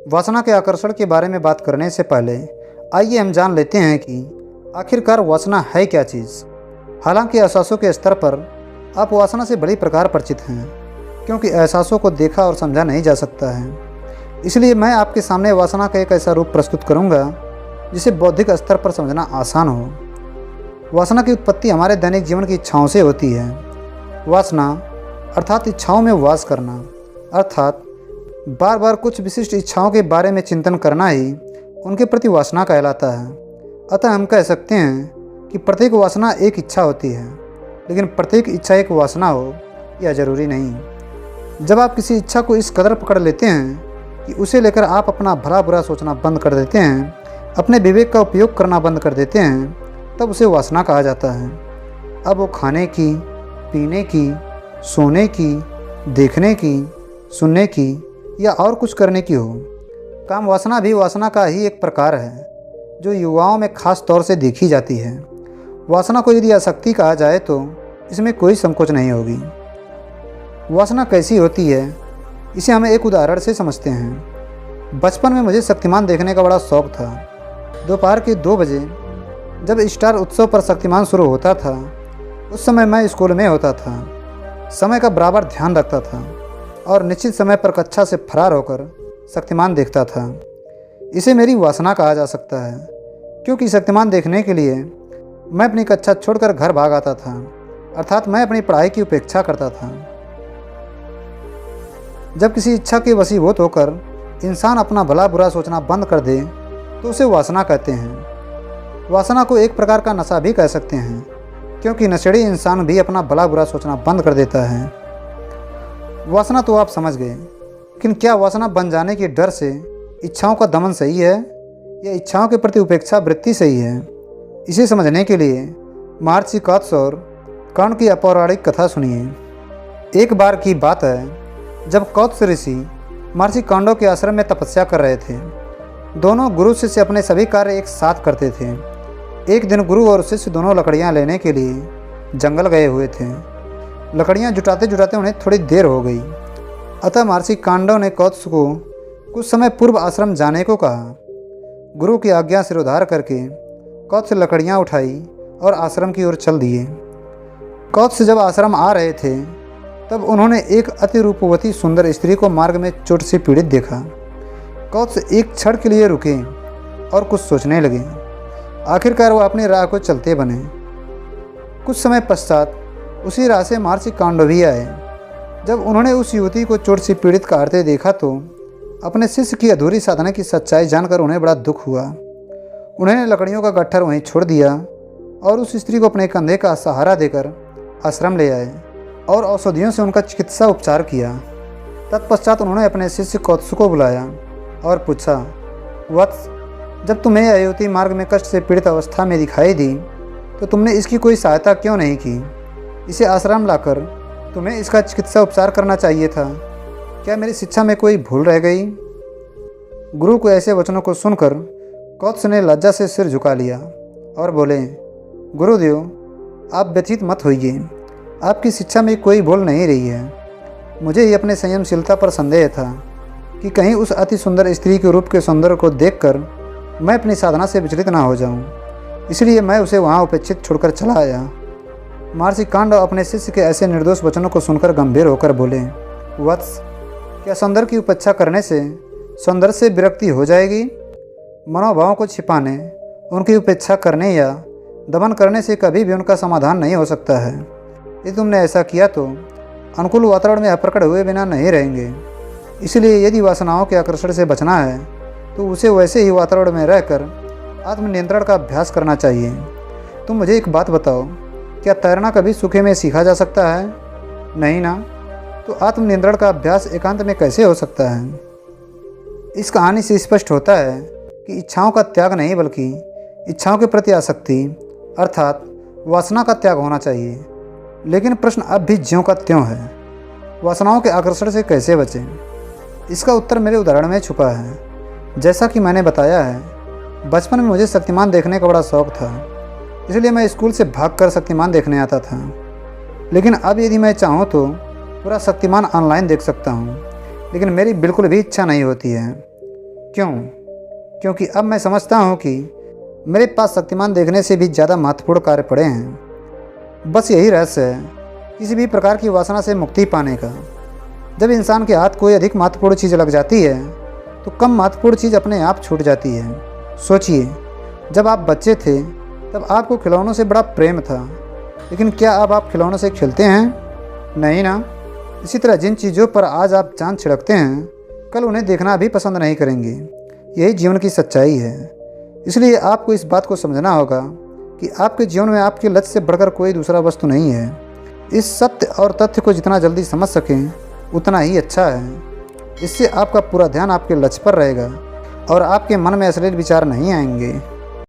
वासना के आकर्षण के बारे में बात करने से पहले आइए हम जान लेते हैं कि आखिरकार वासना है क्या चीज़। हालांकि एहसासों के स्तर पर आप वासना से बड़ी प्रकार परिचित हैं, क्योंकि एहसासों को देखा और समझा नहीं जा सकता है। इसलिए मैं आपके सामने वासना का एक ऐसा रूप प्रस्तुत करूंगा जिसे बौद्धिक स्तर पर समझना आसान हो। वासना की उत्पत्ति हमारे दैनिक जीवन की इच्छाओं से होती है। वासना अर्थात इच्छाओं में वास करना, अर्थात बार बार कुछ विशिष्ट इच्छाओं के बारे में चिंतन करना ही उनके प्रति वासना कहलाता है। अतः हम कह सकते हैं कि प्रत्येक वासना एक इच्छा होती है, लेकिन प्रत्येक इच्छा एक वासना हो यह जरूरी नहीं। जब आप किसी इच्छा को इस कदर पकड़ लेते हैं कि उसे लेकर आप अपना भला बुरा सोचना बंद कर देते हैं, अपने विवेक का उपयोग करना बंद कर देते हैं, तब उसे वासना कहा जाता है। अब वो खाने की, पीने की, सोने की, देखने की, सुनने की या और कुछ करने की हो। काम वासना भी वासना का ही एक प्रकार है जो युवाओं में खास तौर से देखी जाती है। वासना को यदि आसक्ति कहा जाए तो इसमें कोई संकोच नहीं होगी। वासना कैसी होती है इसे हमें एक उदाहरण से समझते हैं। बचपन में मुझे शक्तिमान देखने का बड़ा शौक़ था। दोपहर के 2 बजे जब स्टार उत्सव पर शक्तिमान शुरू होता था, उस समय मैं स्कूल में होता था। समय का बराबर ध्यान रखता था और निश्चित समय पर कक्षा से फरार होकर शक्तिमान देखता था। इसे मेरी वासना कहा जा सकता है, क्योंकि शक्तिमान देखने के लिए मैं अपनी कक्षा छोड़कर घर भाग आता था, अर्थात मैं अपनी पढ़ाई की उपेक्षा करता था। जब किसी इच्छा के वशीभूत होकर इंसान अपना भला बुरा सोचना बंद कर दे तो उसे वासना कहते हैं। वासना को एक प्रकार का नशा भी कह सकते हैं, क्योंकि नशेड़ी इंसान भी अपना भला बुरा सोचना बंद कर देता है। वासना तो आप समझ गए, लेकिन क्या वासना बन जाने के डर से इच्छाओं का दमन सही है या इच्छाओं के प्रति उपेक्षा वृत्ति सही है? इसे समझने के लिए महर्षि कौत्स और कर्ण की अपौराणिक कथा सुनिए। एक बार की बात है जब कौत्स ऋषि महर्षि कौंडव के आश्रम में तपस्या कर रहे थे। दोनों गुरु शिष्य अपने सभी कार्य एक साथ करते थे। एक दिन गुरु और शिष्य दोनों लकड़ियाँ लेने के लिए जंगल गए हुए थे। लकड़ियाँ जुटाते जुटाते उन्हें थोड़ी देर हो गई। अतः महर्षि कौंडव ने कौत्स को कुछ समय पूर्व आश्रम जाने को कहा। गुरु की आज्ञा सिर उधार करके कौत्स लकड़ियाँ उठाई और आश्रम की ओर चल दिए। कौत्स जब आश्रम आ रहे थे तब उन्होंने एक अति रूपवती सुंदर स्त्री को मार्ग में चोट से पीड़ित देखा। कौत्स एक क्षण के लिए रुके और कुछ सोचने लगे। आखिरकार वह अपनी राह को चलते बने। कुछ समय पश्चात उसी राह से महर्षि कौंडव भी आए। जब उन्होंने उस युवती को चोट से पीड़ित करते देखा तो अपने शिष्य की अधूरी साधना की सच्चाई जानकर उन्हें बड़ा दुख हुआ। उन्होंने लकड़ियों का गट्ठर वहीं छोड़ दिया और उस स्त्री को अपने कंधे का सहारा देकर आश्रम ले आए और औषधियों से उनका चिकित्सा उपचार किया। तत्पश्चात उन्होंने अपने शिष्य कौत्स को बुलाया और पूछा, वत्स, जब तुम्हें यह युवती मार्ग में कष्ट से पीड़ित अवस्था में दिखाई दी तो तुमने इसकी कोई सहायता क्यों नहीं की? इसे आश्रम लाकर तुम्हें इसका चिकित्सा उपचार करना चाहिए था। क्या मेरी शिक्षा में कोई भूल रह गई? गुरु को ऐसे वचनों को सुनकर कौत्स ने लज्जा से सिर झुका लिया और बोले, गुरुदेव, आप व्यथित मत होइए। आपकी शिक्षा में कोई भूल नहीं रही है। मुझे ही अपने संयमशीलता पर संदेह था कि कहीं उस अति सुंदर स्त्री के रूप के सौंदर्य को देखकर मैं अपनी साधना से विचलित ना हो जाऊं। इसलिए मैं उसे वहां उपेक्षित छोड़कर चला आया। महर्षि कौंडव अपने शिष्य के ऐसे निर्दोष वचनों को सुनकर गंभीर होकर बोले, वत्स, क्या सौंदर्य की उपेक्षा करने से सौंदर्य से विरक्ति हो जाएगी? मनोभावों को छिपाने, उनकी उपेक्षा करने या दमन करने से कभी भी उनका समाधान नहीं हो सकता है। यदि तुमने ऐसा किया तो अनुकूल वातावरण में अप्रकट हुए बिना नहीं रहेंगे। इसलिए यदि वासनाओं के आकर्षण से बचना है तो उसे वैसे ही वातावरण में रहकर आत्मनियंत्रण का अभ्यास करना चाहिए। तुम मुझे एक बात बताओ, क्या तैरना कभी सूखे में सीखा जा सकता है? नहीं ना। तो आत्मनियंत्रण का अभ्यास एकांत में कैसे हो सकता है? इस कहानी से स्पष्ट होता है कि इच्छाओं का त्याग नहीं बल्कि इच्छाओं के प्रति आसक्ति अर्थात वासना का त्याग होना चाहिए। लेकिन प्रश्न अब भी ज्यों का त्यों है, वासनाओं के आकर्षण से कैसे बचें? इसका उत्तर मेरे उदाहरण में छुपा है। जैसा कि मैंने बताया है, बचपन में मुझे शक्तिमान देखने का बड़ा शौक़ था, इसलिए मैं स्कूल से भागकर शक्तिमान देखने आता था। लेकिन अब यदि मैं चाहूँ तो पूरा शक्तिमान ऑनलाइन देख सकता हूँ, लेकिन मेरी बिल्कुल भी इच्छा नहीं होती है। क्यों? क्योंकि अब मैं समझता हूँ कि मेरे पास शक्तिमान देखने से भी ज़्यादा महत्वपूर्ण कार्य पड़े हैं। बस यही रहस्य है किसी भी प्रकार की वासना से मुक्ति पाने का। जब इंसान के हाथ कोई अधिक महत्वपूर्ण चीज़ लग जाती है तो कम महत्वपूर्ण चीज़ अपने आप छूट जाती है। सोचिए, जब आप बच्चे थे तब आपको खिलौनों से बड़ा प्रेम था, लेकिन क्या अब आप खिलौनों से खेलते हैं? नहीं ना। इसी तरह जिन चीज़ों पर आज आप जान छिड़कते हैं, कल उन्हें देखना भी पसंद नहीं करेंगे। यही जीवन की सच्चाई है। इसलिए आपको इस बात को समझना होगा कि आपके जीवन में आपके लक्ष्य से बढ़कर कोई दूसरा वस्तु नहीं है। इस सत्य और तथ्य को जितना जल्दी समझ सकें उतना ही अच्छा है। इससे आपका पूरा ध्यान आपके लक्ष्य पर रहेगा और आपके मन में अश्लील विचार नहीं आएंगे।